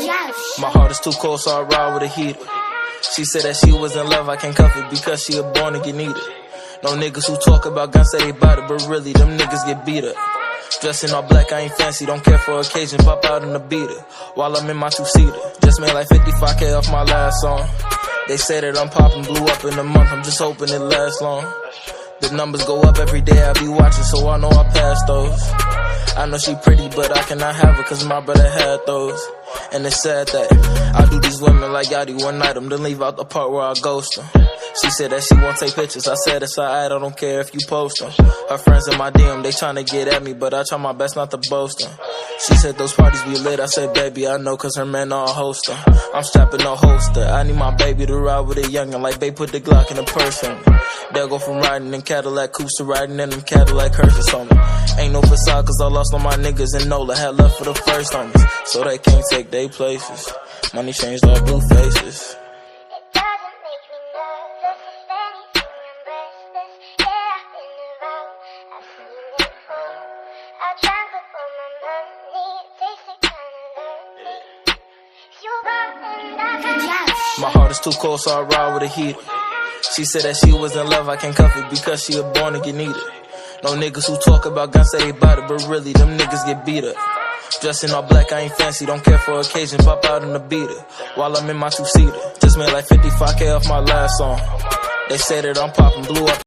My heart is too cold, so I ride with a heater. She said that she was in love, I can't cuff it because she a born again eater. No niggas who talk about guns say they bout it, but really them niggas get beat up. Dressing all black, I ain't fancy, don't care for occasion, pop out in the beater while I'm in my two-seater. Just made like 55K off my last song. They say that I'm popping, blew up in a month, I'm just hoping it lasts long. The numbers go up every day, I be watching, so I know I pass those. I know she pretty, but I cannot have her, cause my brother had those. And it's sad that I do these women like Yachty one night, then leave out the part where I ghost them. She said that she won't take pictures, I said it's alright, I don't care if you post them. Her friends in my DM, they tryna get at me, but I try my best not to boast them. She said those parties be lit, I said baby I know cause her man all host them. I'm strapping no holster, I need my baby to ride with a youngin' like they put the Glock in a purse on me. They'll go from riding in Cadillac coupes to riding in them Cadillac hearses on me. Ain't no facade cause I lost all my niggas and Nola had left for the first homies, so they can't take their places. Money changed all blue faces. My heart is too cold, so I ride with a heater. She said that she was in love, I can't cuff it because she a born again eater. No niggas who talk about guns say they bout it, but really them niggas get beat up. Dressing all black, I ain't fancy, don't care for occasion, pop out in the beater while I'm in my two-seater. Just made like 55K off my last song. They say that I'm popping, blew up.